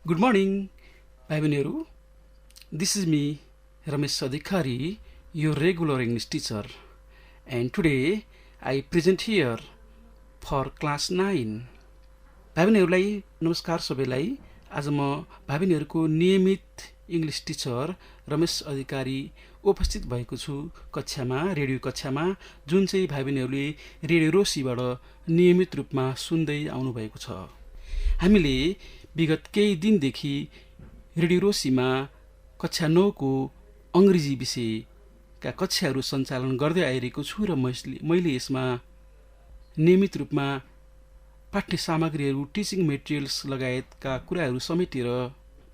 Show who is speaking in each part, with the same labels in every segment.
Speaker 1: Good morning, Bhavin. This is me, Ramesh Adhikari, your regular English teacher, and today I present here for class 9. भाइबहिनीहरूलाई नमस्कार सबैलाई। आज म भाइबहिनीहरूको नियमित English teacher Ramesh अधिकारी उपस्थित भएको छु कक्षामा, रेडियो कक्षामा, जुन चाहिँ भाइबहिनीहरूले रेडियो रोसीबाट नियमित रूपमा सुन्दै आउनुभएको छ। हामीले विगत केही दिनदेखि रेडियो रोसीमा कक्षा 9 को अङ्ग्रेजी विषयका कक्षाहरू सञ्चालन गर्दै आइरहेको छु र मैले यसमा नियमित रूपमा पाठ्य सामग्रीहरू, टिचिङ मेटेरियल्स लगायतका कुराहरू समेटेर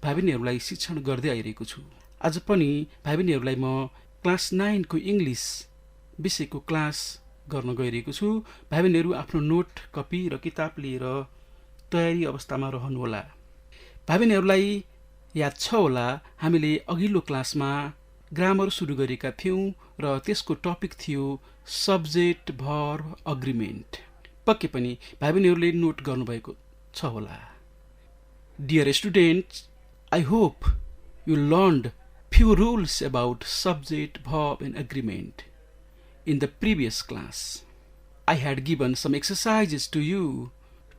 Speaker 1: भाइबहिनीहरूलाई शिक्षण गर्दै आइरहेको छु। आज पनि भाइबहिनीहरूलाई म क्लास 9 को इङ्ग्लिस विषयको क्लास गर्न गइरहेको छु। भाइबहिनीहरू आफ्नो नोट, कपी र किताब लिएर तयारी अवस्थामा रहनुहोला। भाइबहिनीहरूलाई याद छ होला, हामीले अघिल्लो क्लासमा ग्रामर सुरु गरेका थियौं र त्यसको टपिक थियो सब्जेक्ट, भर्ब, अग्रिमेन्ट। पक्कै पनि भाइबहिनीहरूले नोट गर्नुभएको छ होला। Dear students, I hope you learned few rules about subject, verb and agreement in the previous class. I had given some exercises to you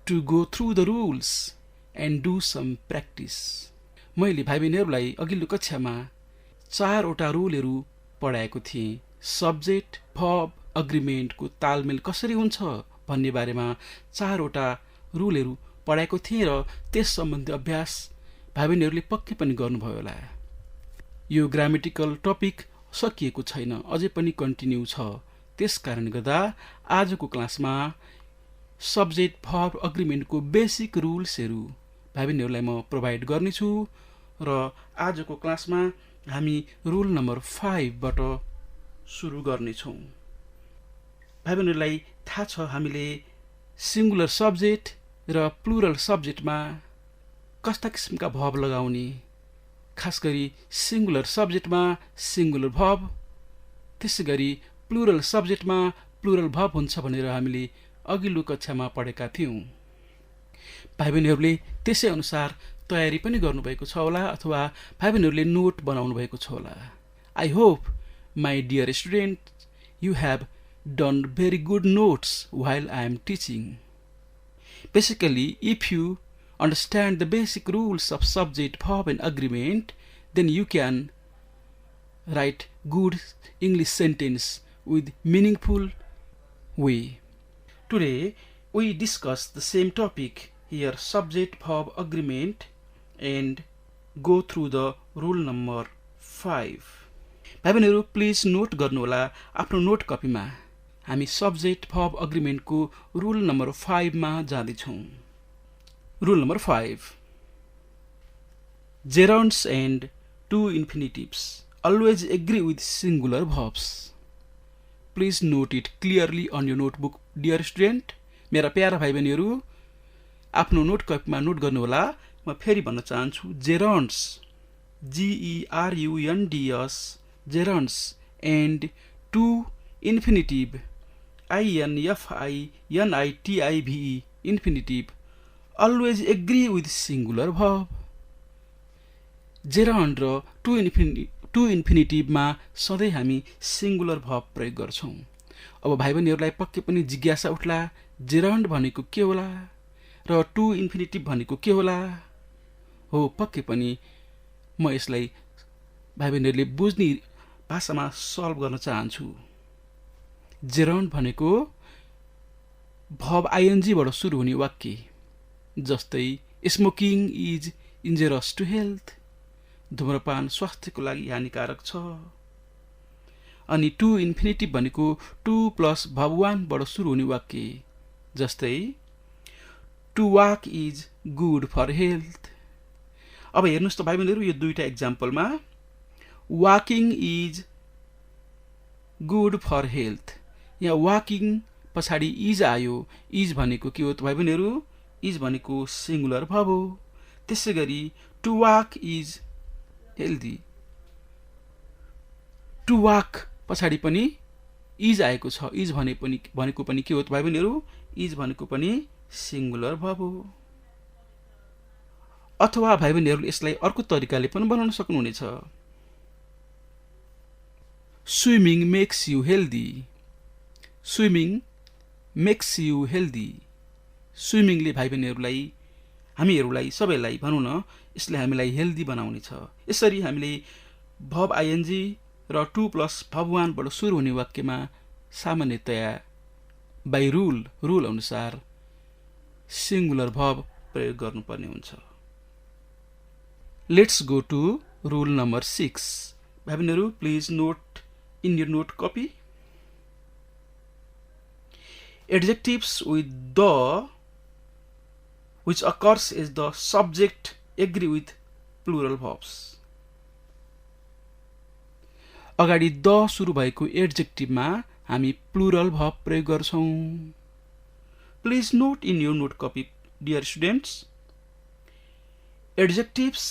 Speaker 1: to go through the rules and do some practice. मैले भाइबहिनीहरूलाई अघिल्लो कक्षामा 4 वटा रुलहरू पढाएको थिएँ। Subject, verb, अग्रिमेन्टको तालमेल कसरी हुन्छ भन्ने बारेमा 4 वटा रुलहरू पढाएको थिएँ र त्यस सम्बन्धी अभ्यास भाइबहिनीहरूले पक्कै पनि गर्नुभयो होला। यो ग्रामेटिकल टपिक सकिएको छैन, अझै पनि कन्टिन्यू छ। त्यसकारण गर्दा आजको क्लासमा सब्जेक्ट, भर्ब, अग्रिमेन्टको बेसिक रुल्सहरू भाइबहिनीहरूलाई म प्रोभाइड गर्नेछु र आजको क्लासमा हामी रुल नम्बर 5 बाट सुरु गर्नेछौँ। भाइबहिनीहरूलाई थाहा छ, हामीले सिङ्गुलर सब्जेक्ट र प्लुरल सब्जेक्टमा कस्ता किसिमका भर्ब लगाउने, खास गरी सिङ्गुलर सब्जेक्टमा सिङ्गुलर भर्ब, त्यसै गरी प्लुरल सब्जेक्टमा प्लुरल भर्ब हुन्छ भनेर हामीले अघिल्लो कक्षामा पढेका थियौँ। भाइबहिनीहरूले त्यसै अनुसार तयारी पनि गर्नुभएको छ होला अथवा भाइबहिनीहरूले नोट बनाउनु भएको छ होला। I hope, my dear students, you have done very good notes while I am teaching. Basically, if you understand the basic rules of subject, verb and agreement, then you can write good English sentence with meaningful way. Today we discuss the same topic here, subject, verb, agreement, and go through the rule number 5. भाइबहिनीहरू please note गर्नुहोला आफ्नो note कपीमा। हामी subject, verb, अग्रिमेन्टको rule number 5 मा जाँदैछौँ। Rule number 5, gerunds and two infinitives always agree with singular verbs. Please note it clearly on your notebook, dear student. मेरा para भाइबहिनीहरू आफ्नो नोट कपीमा नोट गर्नुहोला। म फेरि भन्न चाहन्छु, gerunds, gerunds, gerunds and two infinitive, infinitive, infinitive always agree with singular verb. Gerund र टु इन्फिनिटिभमा सधैँ हामी सिङ्गुलर भर्ब प्रयोग गर्छौँ। अब भाइबहिनीहरूलाई पक्कै पनि जिज्ञासा उठ्ला, जेरन्ड भनेको के होला र टु इन्फिनिटिभ भनेको के होला? हो, पक्कै पनि म यसलाई भाइबहिनीहरूले बुझ्ने भाषामा सल्भ गर्न चाहन्छु। जेरन्ड भनेको भर्ब आइएनजी बाट सुरु हुने वाक्य, जस्तै स्मोकिङ इज इन्जरियस टु हेल्थ, धूम्रपान स्वास्थ्यको लागि हानिकारक छ। अनि टु इन्फिनिटिभ भनेको 2 + भर्ब 1 बाट सुरु हुने वाक्य, जस्तै to walk is good for health. अब हेर्नुहोस् त भाइबहिनीहरू, यो दुईटा एक्जाम्पलमा walking is good for health, यहाँ वाकिङ पछाडि इज आयो। इज भनेको के हो त भाइबहिनीहरू? इज भनेको सिङ्गुलर भर्ब हो। त्यसै गरी to walk is healthy, to walk पछाडि पनि इज आएको छ। इज भनेको पनि के हो त भाइबहिनीहरू? इज भनेको पनि सिङ्गुलर भर्ब हो। अथवा भाइ बहिनीहरूले यसलाई अर्को तरिकाले पनि बनाउन सक्नुहुनेछ। Swimming makes you healthy. Swimming makes you healthy. स्विमिङले भाइ बहिनीहरूलाई, हामीहरूलाई, सबैलाई भनौँ न, यसले हामीलाई हेल्दी बनाउनेछ। यसरी हामीले भर्ब आइएनजी र 2 प्लस भर्ब 1 बाट सुरु हुने वाक्यमा सामान्यतया बाइ रुल अनुसार सिंगुलर भर्ब प्रयोग गर्नुपर्ने हुन्छ। Let's go to rule number 6। भाइ बहिनीहरू, please note in your note copy. Adjectives with the which occurs as the subject agree with plural verbs. अगाडि द सुरु भएको एडजेक्टिभमा हामी प्लुरल भर्ब प्रयोग गर्छौं। Please note in your note copy, dear students. Adjectives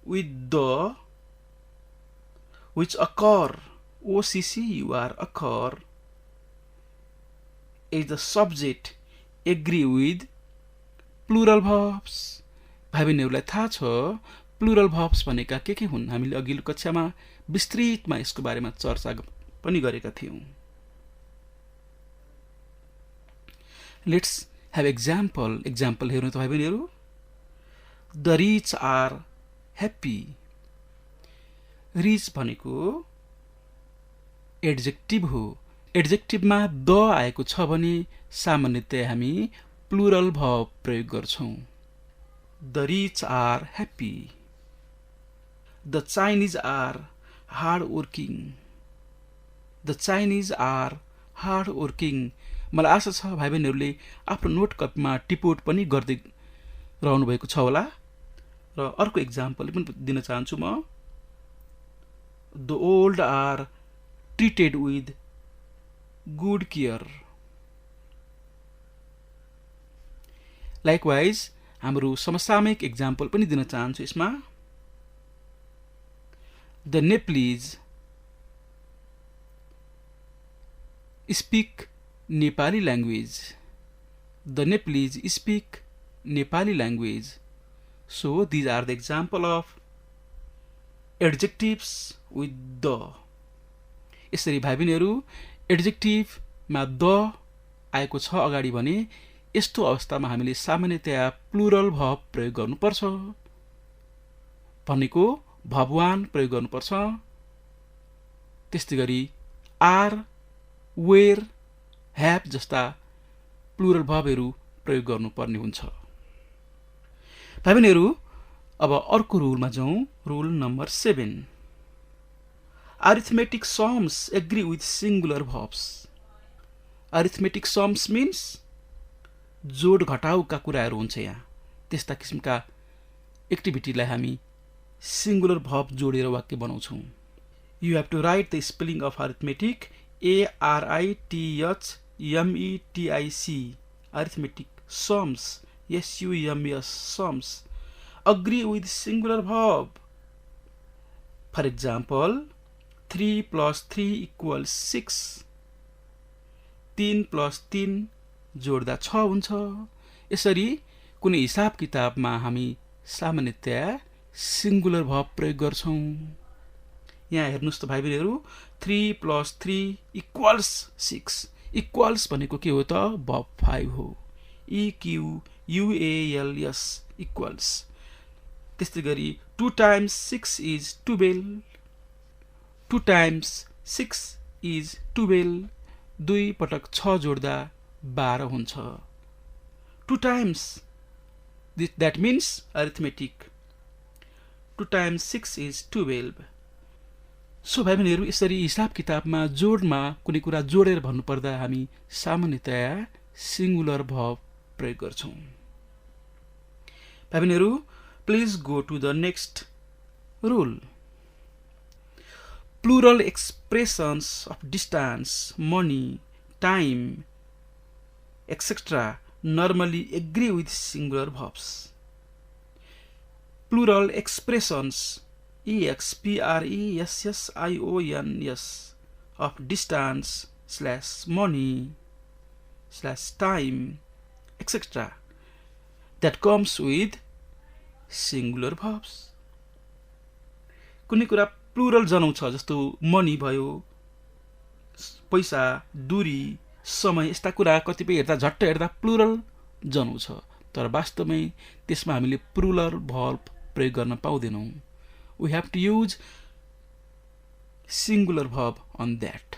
Speaker 1: with the which occur, OCCUR, occur as the subject agree with plural verbs. भाइ बहिनीहरूलाई थाहा छ प्लुरल भर्ब्स भनेका के हुन्। हामीले अघिल्लो कक्षामा विस्तृतमा यसको बारेमा चर्चा पनि गरेका थियौं। लेट्स हैव एक्जाम्पल हेरौँ त भाइ बहिनीहरू। The rich are happy. Rich भनेको एडजेक्टिभ हो। एडजेक्टिभमा द आएको छ भने सामान्यतया हामी प्लुरल भर्ब प्रयोग गर्छौं। The rich are happy. The Chinese are hard working. The Chinese are hard working. मलाई आशा छ भाइ बहिनीहरूले आफ्नो नोट कपीमा टिपोट पनि गर्दै रहनु भएको छ होला। र अर्को एक्जाम्पल पनि दिन चाहन्छु म। The old are treated with good care. Likewise हाम्रो समसामयिक एक्जाम्पल पनि दिन चाहन्छु यसमा। The Nepalese speak Nepali language. The Nepalese speak Nepali language. So these are the example of adjectives with the. यसरी भाइ बहिनीहरू एडजेक्टिभमा द आएको छ अगाडि भने यस्तो अवस्थामा हामीले सामान्यतया प्लुरल भर्ब प्रयोग गर्नुपर्छ। भनेको भर्ब 1 प्रयोग गर्नुपर्छ। त्यस्तै गरी आर, वेयर, ह्याभ जस्ता प्लुरल भर्बहरू प्रयोग गर्नुपर्ने हुन्छ। भाइ बहिनीहरू, अब अर्को रुलमा जाउँ। Rule number 7। Arithmetic sums agree with singular verbs. Arithmetic sums means जोड घटाउका कुराहरू हुन्छ। यहाँ त्यस्ता किसिमका एक्टिभिटीलाई हामी सिंगुलर भर्ब जोडेर वाक्य बनाउँछौं। You have to write the spelling of arithmetic, ARITHMETIC. Arithmetic sums, SUMS, sums agree with singular verb. For example, 3 plus 3 equals 6. 3 plus 3 जोड्दा 6 हुन्छ। यसरी कुनै हिसाब किताबमा हामी सामान्यतया सिंगुलर भर्ब प्रयोग गर्छौं। यहाँ हेर्नुस् त भाइ बहिनीहरू, 3 plus 3 equals 6। इक्वल्स भनेको के हो त? भर्ब 5 हो। EQUALS, equals. त्यस्तै गरी 2 times 6 is 12. 2 times 6 is 12. 2 पटक 6 जोड्दा 12 हुन्छ। 2 times, that means arithmetic. 2 times 6 is 12. So भाइ बहिनीहरू, यसरी हिसाब किताबमा जोडमा कुनै कुरा जोडेर भन्नुपर्दा हामी सामान्यतया सिंगुलर भर्ब प्रयोग गर्छौं। भाइ बहिनीहरू, please go to the next rule. Plural expressions of distance, money, time, etc. normally agree with singular verbs. Plural expressions, EXPRESSIONS, of distance, /money, /time, etc. that comes with singular verbs. कुनै कुरा plural जनाउँछ, जस्तो money भयो, पैसा, दूरी, समय, यस्ता कुरा कतिपय हेर्दा झट्ट हेर्दा प्लुरल जनाउँछ, तर वास्तवमै त्यसमा हामीले प्लुरल भर्ब प्रयोग गर्न पाउँदैनौँ। We have to use singular verb on that.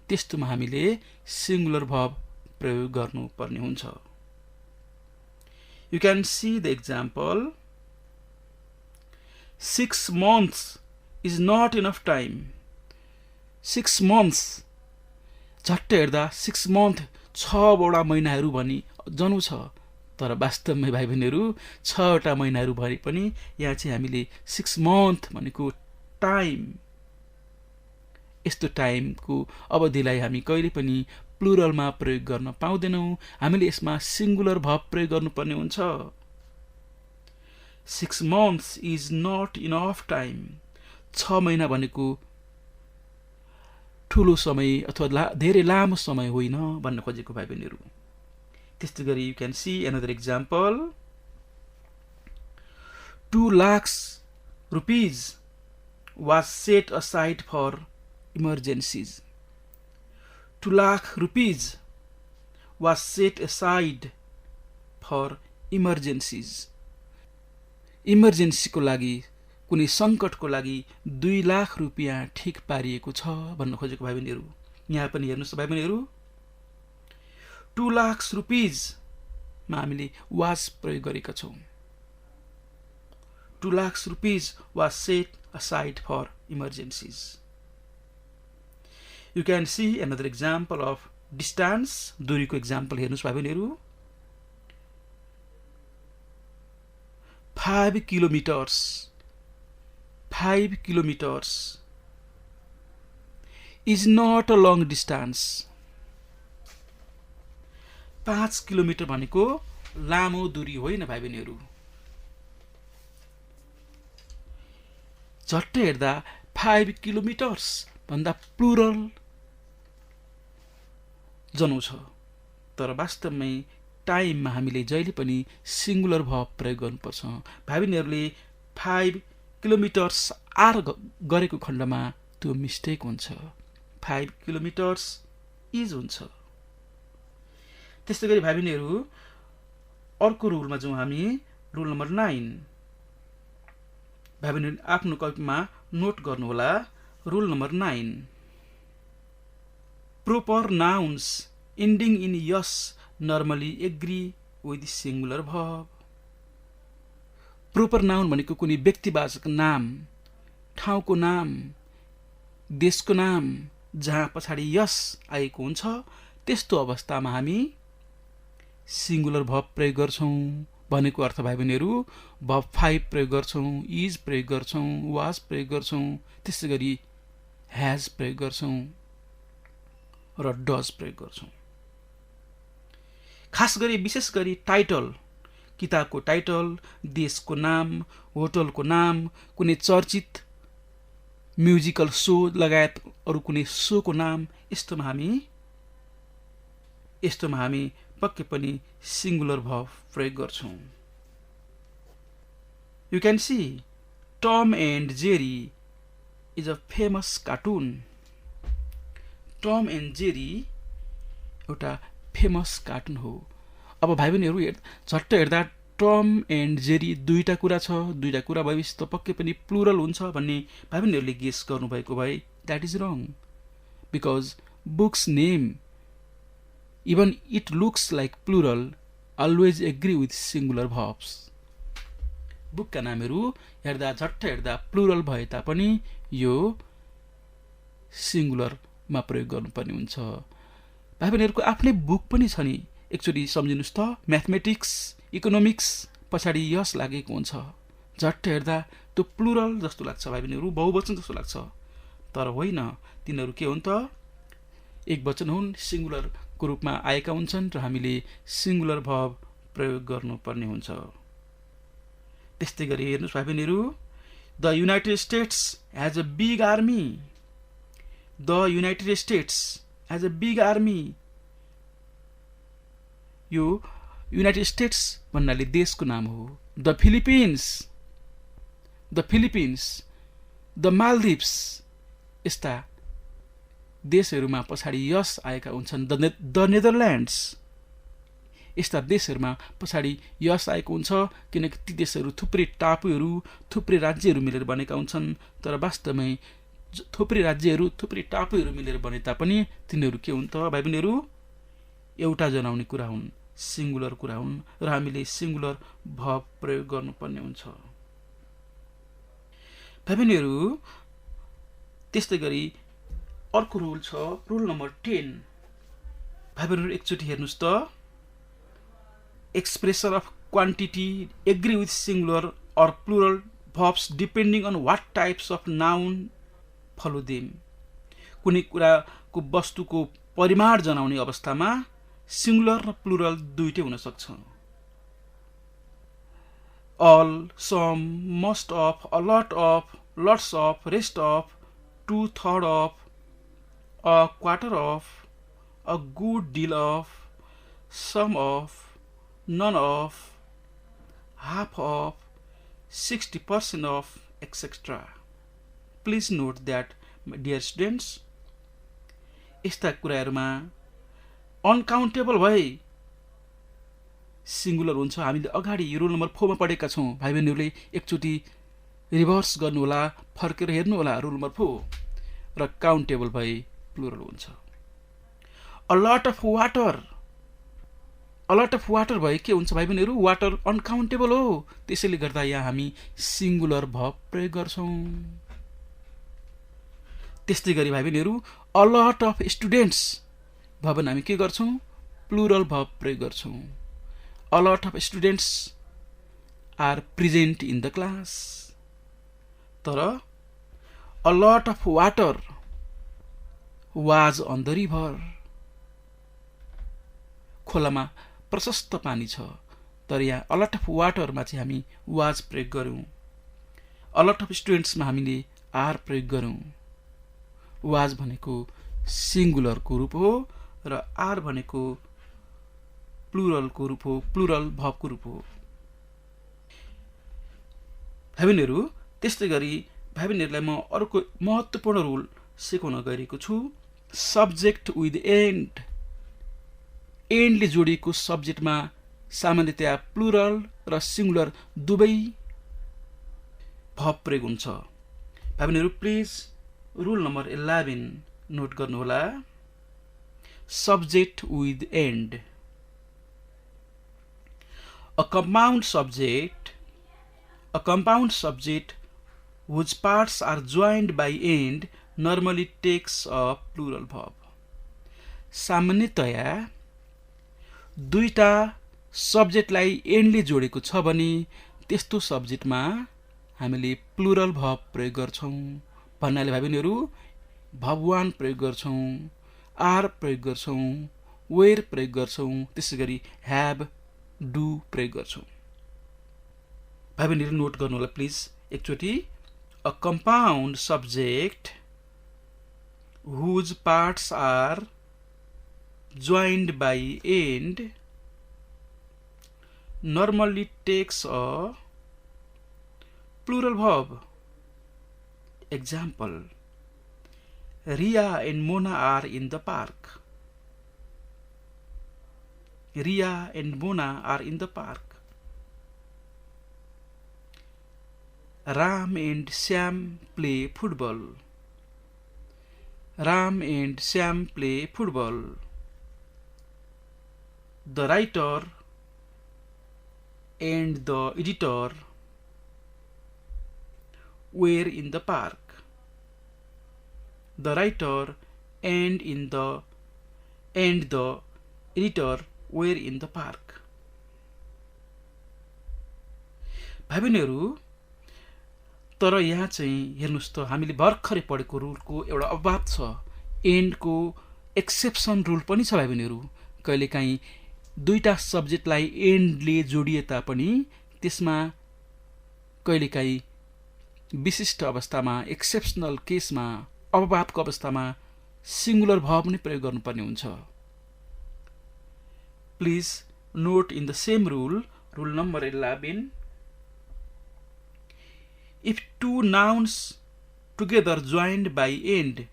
Speaker 1: त्यस्तोमा हामीले सिंगुलर भर्ब प्रयोग गर्नुपर्ने हुन्छ। You can see the example. 6 months is not enough time. 6 months, झट्ट हेर्दा 6 month 6 महिनाहरू भनी जनु छ, तर वास्तवमै भाइ बहिनीहरू 6 महिनाहरू भए पनि यहाँ चाहिँ हामीले 6 month भनेको टाइम, यस्तो टाइमको अवधिलाई हामी कहिले पनि प्लुरलमा प्रयोग गर्न पाउँदैनौँ। हामीले यसमा सिंगुलर भर्ब प्रयोग गर्नुपर्ने हुन्छ। 6 months is not enough time. 6 महिना भनेको ठुलो समय अथवा धेरै लामो समय होइन भन्न खोजेको भाइ बहिनीहरू। त्यस्तै गरी you can see another example. 2 lakhs rupees was set aside for emergencies. 2 lakh rupees was set aside for emergencies. इमर्जेन्सीको लागि, कुनै संकटको लागि 2 लाख रुपियाँ ठिक पारिएको छ भन्न खोजेको भाइ बहिनीहरू। यहाँ पनि हेर्नुस् भाइ बहिनीहरू, 2 lakhs rupees मा हामीले was प्रयोग गरेका छौँ। 2 lakhs rupees was set aside for emergencies. You can see another example of distance. दूरीको example हेर्नुस् भाइ बहिनीहरू। 5 kilometers. 5 kilometers is not a long distance. 5 kilometre भनेको लामो दूरी होइन भाइ बहिनीहरू। झट्ट हेर्दा 5 किलोमिटर्स भन्दा प्लुरल जनाउँछ, तर वास्तवमै टाइममा हामीले जहिले पनि सिंगुलर भर्ब प्रयोग गर्नुपर्छ। भाइ बहिनीहरूले 5 किलोमिटर्स आर गरेको खण्डमा त्यो मिस्टेक हुन्छ। 5 किलोमिटर्स इज हुन्छ। त्यस्तै गरी भाइ बहिनीहरू अर्को रुलमा जाउँ हामी, रुल नम्बर 9। भाइ बहिनीहरू आफ्नो कपीमा नोट गर्नुहोला। Rule number 9, proper nouns ending in yes normally agree with singular verb. proper noun भनेको कुनै व्यक्तिवाचक नाम, ठाउँको नाम, देशको नाम जहाँ पछाडि यस आएको हुन्छ, त्यस्तो अवस्थामा हामी सिंगुलर भर्ब प्रयोग गर्छौं। भनेको अर्थ भाइ बहिनीहरू verb 5 प्रयोग गर्छौं, is प्रयोग गर्छौं, was प्रयोग गर्छौं, त्यसै गरी has प्रयोग गर्छौं र does प्रयोग गर्छौं। खास गरी विशेष गरी टाइटल, किताबको टाइटल, देशको नाम, होटलको नाम, कुनै चर्चित म्युजिकल शो लगायत अरु कुनै शोको नाम, यस्तोमा हामी पक्कै पनि सिंगुलर भर्ब प्रयोग गर्छौं। You can see Tom and Jerry is a famous cartoon. Tom and Jerry एउटा फेमस कार्टुन हो। अब भाइ बहिनीहरू झट्ट हेर्दा टम एन्ड जेरी दुईटा कुरा छ, दुईटा कुरा भएपछि त पक्कै पनि प्लुरल हुन्छ भन्ने भाइ बहिनीहरूले गेस गर्नुभएको भए that is wrong, because books name even it looks like plural always agree with singular verbs. बुकका नामहरू हेर्दा झट्ट हेर्दा प्लुरल भए तापनि यो सिंगुलरमा प्रयोग गर्नुपर्ने हुन्छ। भाइ बहिनीहरूको आफ्नै बुक पनि छ नि, एक्चुअली सम्झिनुस् त, म्याथमेटिक्स, इकोनोमिक्स पछाडि यस लागेको हुन्छ। झट्ट हेर्दा त्यो प्लुरल जस्तो लाग्छ भाइ बहिनीहरू, बहुवचन जस्तो लाग्छ, तर होइन, तिनीहरू के हुन् त एक वचन हुन्, सिंगुलरको रूपमा आएका हुन्छन् र हामीले सिंगुलर भर्ब प्रयोग गर्नुपर्ने हुन्छ। त्यस्तै गरी हेर्नुस् भाइ बहिनीहरू, the United states has a big army. The United states has a big army. यो युनाइटेड स्टेट्स भन्नाले देशको नाम हो, द फिलिपिन्स, द मालदिप्स यस्ता देशहरूमा पछाडि यस आएका हुन्छन्। द नेदरल्यान्ड्स यस्ता देशहरूमा पछाडि यस आएको हुन्छ, किनकि ती देशहरू थुप्रै टापुहरू, थुप्रै राज्यहरू मिलेर बनेका हुन्छन्। तर वास्तवमै थुप्रै राज्यहरू, थुप्रै टापुहरू मिलेर बने तापनि तिनीहरू के हुन् त भाइ बहिनीहरू? एउटा जनाउने कुरा हुन्, सिङ्गुलर कुरा हुन्, र हामीले सिङ्गुलर भर्ब प्रयोग गर्नुपर्ने हुन्छ। भाइ बहिनीहरू, त्यस्तै गरी अर्को रुल छ, रुल नम्बर 10। भाइ बहिनीहरू एकचोटि हेर्नुहोस् त। Expression of quantity agree with singular or plural verbs depending on what types of noun follow them. कुनै कुराको वस्तुको परिमाण जनाउने अवस्थामा सिङ्गुलर र प्लुरल दुईटै हुन सक्छ। All, some, most of, a lot of, lots of, rest of, 2/3 of, a quarter of, a good deal of, some of, none of, half of, 60% of, etc. Please note that, my dear students, यस्ता कुराहरूमा uncountable भए singular हुन्छ। हामीले अगाडि roll number 4 मा पढेका छौँ। भाइ बहिनीहरूले एकचोटि रिभर्स गर्नुहोला, फर्केर हेर्नुहोला रोल नम्बर 4। र काउन्टेबल भए प्लुरल हुन्छ। अ लट अफ वाटर भए के हुन्छ भाइ बहिनीहरू? वाटर अनकाउन्टेबल हो, त्यसैले गर्दा यहाँ हामी सिङ्गुलर भर्ब प्रयोग गर्छौँ। त्यस्तै गरी भाइ बहिनीहरू अ लट अफ स्टुडेन्ट्स भयो भने हामी के गर्छौँ? प्लुरल भर्ब प्रयोग गर्छौँ। A lot of students are present in the class. तर a lot of water was on the river. खोलामा प्रशस्त पानी छ, तर यहाँ अ लट अफ वाटरमा चाहिँ हामी वाज प्रयोग गर्यौं। अ लट अफ स्टुडेन्ट्समा हामीले आर प्रयोग गर्यौं। वाज भनेको सिङ्गुलरको रूप हो र आर भनेको प्लुरलको रूप हो, प्लुरल भर्बको रूप हो। भाइ बहिनीहरू, त्यस्तै गरी भाइ बहिनीहरूलाई म अर्को महत्त्वपूर्ण रुल सिकाउन गइरहेको छु। Subject with and. एन्डले जोडिएको सब्जेक्टमा सामान्यतया प्लुरल र सिङ्गुलर दुवै भर्ब प्रयोग हुन्छ। भाइ बहिनीहरू, प्लिज रुल नम्बर 11 नोट गर्नुहोला। Subject with and. A compound subject whose parts are joined by end normally takes a plural verb. सामान्यतया दुईटा सब्जेक्टलाई एन्डले जोडेको छ भने त्यस्तो सब्जेक्टमा हामीले प्लुरल भर्ब प्रयोग गर्छौं। भन्नाले भाइ बहिनीहरू, भर्ब 1 प्रयोग गर्छौं, आर प्रयोग गर्छौं, वेयर प्रयोग गर्छौं, त्यसैगरी ह्याभ, डु प्रयोग गर्छौं। भाइ बहिनीहरू नोट गर्नु होला प्लिज एकचोटि। A compound subject whose parts are joined by end normally takes a plural verb. Example: Ria and Mona are in the park. Ria and Mona are in the park. Ram and Sam play football. Ram and Sam play football. The writer and the editor were in the park. The writer and the editor were in the park. भाइ बहिनीहरू, तर यहाँ चाहिँ हेर्नुस् त, हामीले भर्खरै पढेको रुलको एउटा अभाव छ। एन्डको एक्सेप्सन रुल पनि छ भाइ बहिनीहरू। कहिलेकाहीँ दुईटा सब्जेक्टलाई एन्डले जोडिए तापनि त्यसमा कहिलेकाहीँ विशिष्ट अवस्थामा, एक्सेप्सनल केसमा, अभावको अवस्थामा सिङ्गुलर भर्ब नै प्रयोग गर्नुपर्ने हुन्छ। Please note in the same rule, rule number 11, If two nouns together joined by end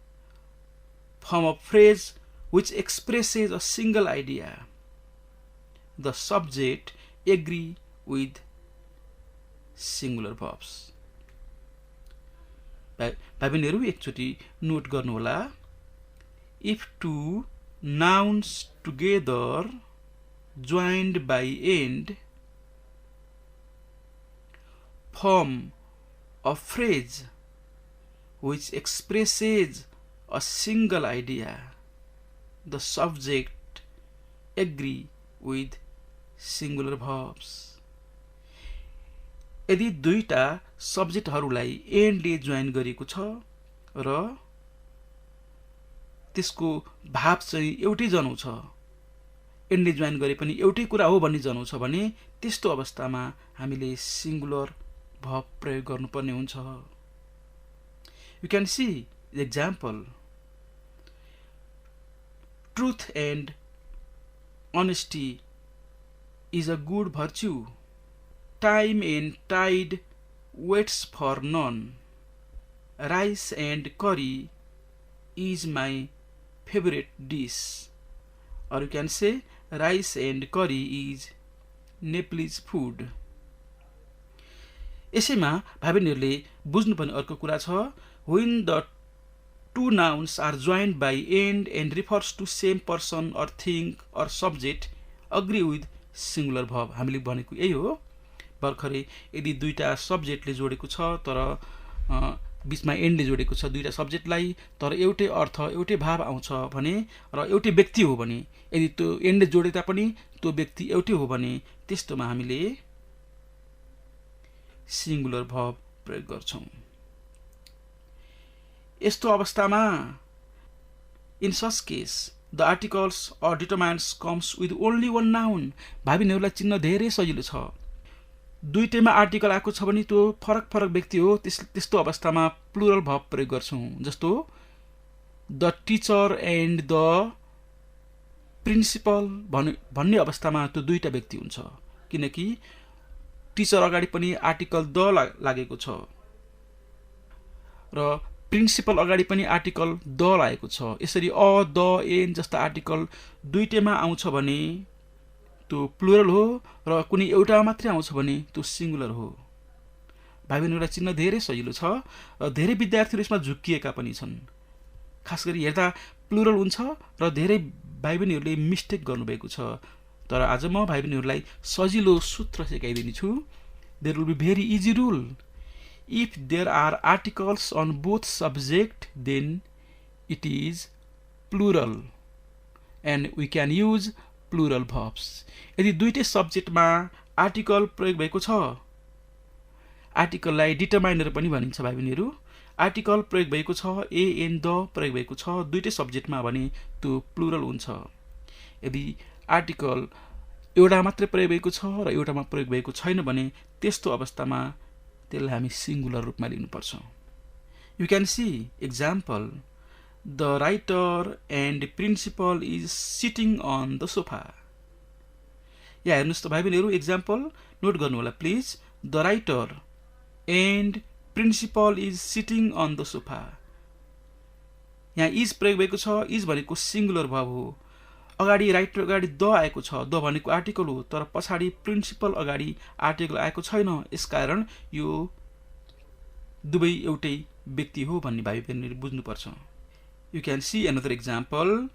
Speaker 1: form a phrase which expresses a single idea, the subject agree with singular verbs. भाइ बहिनीहरु एकचोटी note गर्नुहोला. If two nouns together joined by end form a phrase which expresses a single idea, the subject agree with singular verbs. यदि दुईटा सब्जेक्टहरुलाई एन्डले join गरेको छ र त्यसको भाव चाहिँ एउटै जनाउँछ, एन्डले जोइन गरे पनि एउटै कुरा हो भन्ने जनाउँछ भने त्यस्तो अवस्थामा हामीले सिंगुलर verb प्रयोग गर्नुपर्ने हुन्छ. You can see the example. Truth and honesty is a good virtue. Time and tide waits for none. Rice and curry is my favorite dish. Or you can say rice and curry is Nepalese food. यसैमा भाइ बहिनीहरुले बुझ्नुपर्ने अर्को कुरा छ. When the two nouns are joined by and refers to same person or thing or subject, agree with singular verb. हामीले भनेको यही हो. भर्खरै यदि दुईटा सब्जेक्टले जोडेको छ तर बीचमा एन्डले जोडेको छ दुईटा सब्जेक्टलाई, तर एउटै अर्थ एउटै भाव आउँछ भने र एउटै व्यक्ति हो भने, यदि त्यो एन्डले जोडे तापनि त्यो व्यक्ति एउटै हो भने त्यस्तोमा हामीले सिंगुलर verb प्रयोग गर्छौं. यस्तो अवस्थामा in such case the articles or determinants comes with only one noun. भाइ बहिनीहरुलाई चिन्न धेरै सजिलो छ. दुईटैमा आर्टिकल आएको छ भने त्यो फरक फरक व्यक्ति हो, त्यस्तो अवस्थामा प्लुरल verb प्रयोग गर्छौं. जस्तो the teacher and the principal भन्ने अवस्थामा त्यो दुईटा व्यक्ति हुन्छ, किनकि टीचर अगाडि पनि आर्टिकल द लागेको छ र प्रिन्सिपल अगाडि पनि आर्टिकल द लागेको छ. यसरी अ, द, एन जस्ता आर्टिकल दुईटैमा आउँछ भने त्यो प्लुरल हो र कुनै एउटा मात्रै आउँछ भने त्यो सिंगुलर हो. भाइ बहिनीहरुलाई चिन्न धेरै सजिलो छ र धेरै विद्यार्थीहरु यसमा झुक्किएका पनि छन्. खासगरी हेर्दा प्लुरल हुन्छ र धेरै भाइ बहिनीहरुले मिस्टेक गर्नुभएको छ. तर आज म भाइ बहिनीहरुलाई सजिलो सूत्र सिकाइदिने छु. There will be very easy rule. If there are articles on both subject, then it is plural and we can use plural verbs. यदि दुईटै सब्जेक्टमा आर्टिकल प्रयोग भएको छ, आर्टिकललाई डिटरमाइनर पनि भनिन्छ भाइ बहिनीहरु. आर्टिकल प्रयोग भएको छ, ए एन द प्रयोग भएको छ दुईटै सब्जेक्टमा भने त्यो प्लुरल हुन्छ. यदि आर्टिकल एउटा मात्रै प्रयोग भएको छ र एउटामा प्रयोग भएको छैन भने त्यस्तो अवस्थामा त्यसलाई हामी सिंगुलर रूपमा लिनुपर्छ. You can see example. The writer and principal is sitting on the sofa. यहाँ हेर्नुस् त भाइ बहिनीहरु, एक्जाम्पल नोट गर्नु होला please. The writer and principal is sitting on the sofa. यहाँ is प्रयोग भएको छ. is भनेको सिंगुलर verb हो. अगाडि राइटर अगाडि द आएको छ, द भनेको आर्टिकल हो, तर पछाडी प्रिन्सिपल अगाडि आर्टिकल आएको छैन. यसकारण यो दुवै एउटै व्यक्ति हो भन्ने भाइ बहिनीहरुले बुझ्नुपर्छ. You can see another example.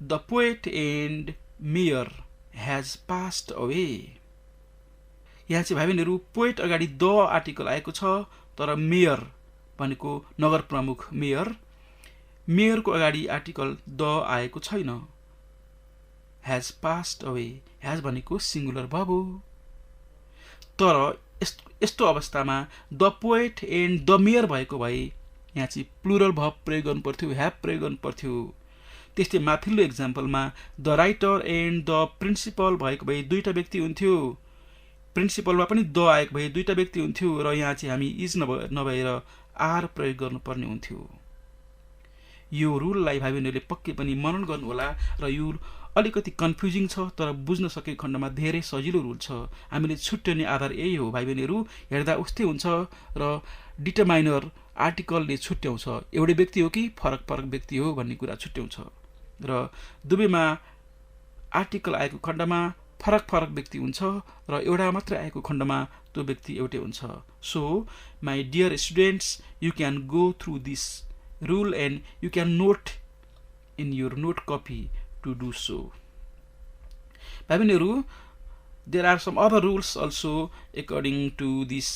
Speaker 1: The poet and mayor has passed away. यहाँ चाहिँ भाइ बहिनीहरु पोएट अगाडि द आर्टिकल आएको छ, तर मेयर भनेको नगर प्रमुख मेयर, मेयरको अगाडि आर्टिकल द आएको छैन. has passed away. has भनेको सिंगुलर verb हो. तर यस्तो अवस्थामा the poet and the mayor भएको भए यहाँ चाहिँ प्लुरल verb प्रयोग गर्नु पर्थ्यो, ह्याभ प्रयोग गर्नु पर्थ्यो. त्यस्तै माथिल्लो एक्जाम्पलमा the writer and the principal भएको भए दुईटा व्यक्ति हुन्थ्यो, प्रिन्सिपलमा पनि द आएको भए दुईटा व्यक्ति हुन्थ्यो र यहाँ चाहिँ हामी इज नभएर आर प्रयोग गर्नुपर्ने हुन्थ्यो. यो रुललाई भाइ बहिनीहरुले पक्कै पनि मनन गर्नु होला र यो अलिकति कन्फ्युजिङ छ तर बुझ्न सकेको खण्डमा धेरै सजिलो रुल छ। हामीले छुट्याउने आधार यही हो भाइ बहिनीहरू, हेर्दा उस्तै हुन्छ र डिटरमाइनर आर्टिकलले छुट्याउँछ एउटै व्यक्ति हो कि फरक फरक व्यक्ति हो भन्ने कुरा छुट्याउँछ र दुवैमा आर्टिकल आएको खण्डमा फरक फरक व्यक्ति हुन्छ र एउटा मात्र आएको खण्डमा त्यो व्यक्ति एउटै हुन्छ। So my dear students, you can go through this rule and you can note in your note copy to do so. भाइ बहिनीहरू, there are some other rules also according to this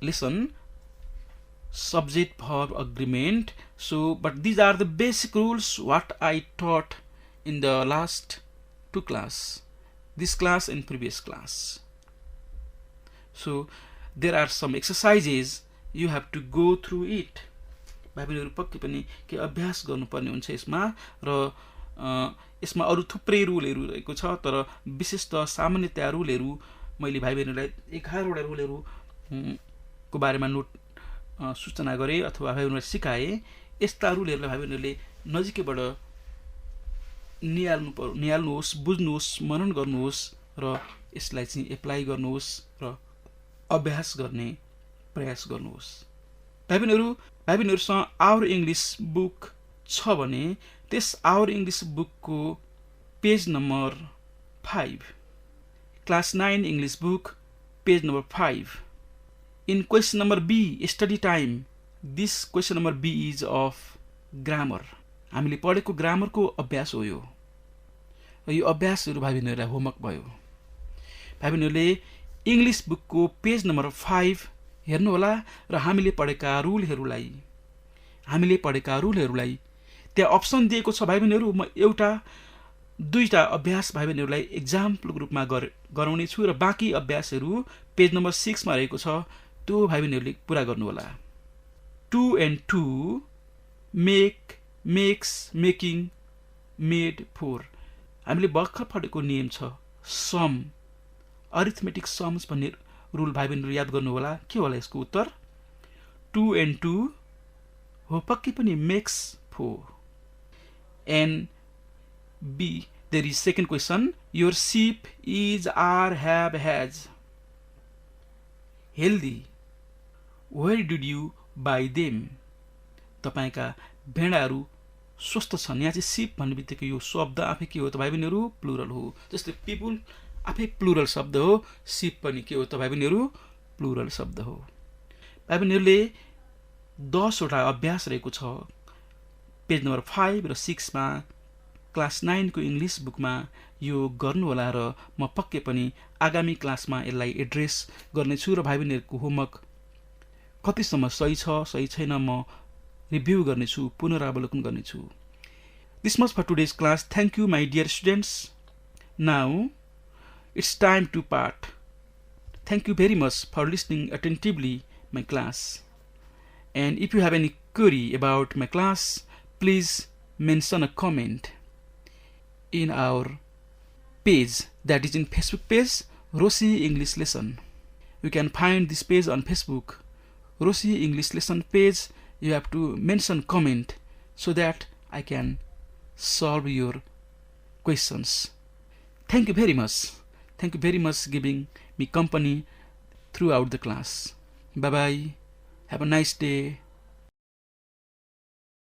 Speaker 1: lesson, subject verb agreement. So but these are the basic rules what I taught in the last two class, this class and previous class. So there are some exercises you have to go through it. भाइ बहिनीहरू पक्कै पनि के अभ्यास गर्नुपर्ने हुन्छ यसमा र यसमा अरू थुप्रै रुलहरू रहेको छ तर विशेषतः सामान्यतया रुलहरू मैले भाइ बहिनीहरूलाई 11 वटा रुलहरू को बारेमा नोट सूचना गरे अथवा भाइ बहिनीलाई सिकाए। यस्ता रुलहरूलाई भाइ बहिनीहरूले नजिकैबाट निहाल्नुहोस्, बुझ्नुहोस्, मनन गर्नुहोस् र यसलाई चाहिँ एप्लाई गर्नुहोस् र अभ्यास गर्ने प्रयास गर्नुहोस्। भाइ बहिनीहरूसँग आवर इङ्ग्लिस बुक छ भने त्यस आवर इङ्ग्लिस बुकको page number 5, class 9 English book page number 5, in question number B study time, this question number B is of grammar. हामीले पढेको ग्रामरको अभ्यास हो यो र यो अभ्यासहरू भाइ बहिनीहरूलाई होमवर्क भयो। भाइ बहिनीहरूले इङ्ग्लिस बुकको पेज नम्बर 5 हेर्नुहोला र हामीले पढेका रुलहरूलाई त्यहाँ अप्सन दिएको छ भाइ बहिनीहरू। म एउटा दुईटा अभ्यास भाइ बहिनीहरूलाई एक्जाम्पलको रूपमा गराउने छु र बाँकी अभ्यासहरू पेज नम्बर 6 मा रहेको छ, त्यो भाइ बहिनीहरूले पुरा गर्नुहोला। 2 and 2 मेक्स, मेकिङ, मेड 4। हामीले भर्खर पढेको नियम छ सम, अरिथमेटिक सम्स भन्ने रुल भाइ बहिनीहरू याद गर्नु होला। के होला यसको उत्तर? 2 and 2 हो पक्कै पनि makes 4। And B, there is second question, your sheep is, are, have, has healthy, where did you buy them? तपाईका भेडाहरू स्वस्थ छन्। यहाँ चाहिँ sheep भन्ने बित्तिकै यो शब्द आफै के हो त भाइ बहिनीहरू? प्लुरल हो। जस्तै people आफै प्लुरल शब्द हो, sheep पनि के हो त भाइ बहिनीहरू? प्लुरल शब्द हो। भाइ बहिनीहरूले 10 वटा अभ्यास रहेको छ पेज नम्बर 5 र 6 मा क्लास 9 को इङ्ग्लिस बुकमा यो गर्नुहोला र म पक्कै पनि आगामी क्लासमा यसलाई एड्रेस गर्नेछु र भाइ बहिनीहरूको होमवर्क कतिसम्म सही छ सही छैन म रिभ्यू गर्नेछु, पुनरावलोकन गर्नेछु। This much for today's class. Thank you my dear students. Now it's time to part. Thank you very much for listening attentively my class. And if you have any query about my class, please mention a comment in our page, that is in Facebook page Roshi English Lesson. You can find this page on Facebook, Roshi English Lesson page. You have to mention comment so that I can solve your questions. Thank you very much. Thank you very much giving me company throughout the class. Bye bye. Have a nice day.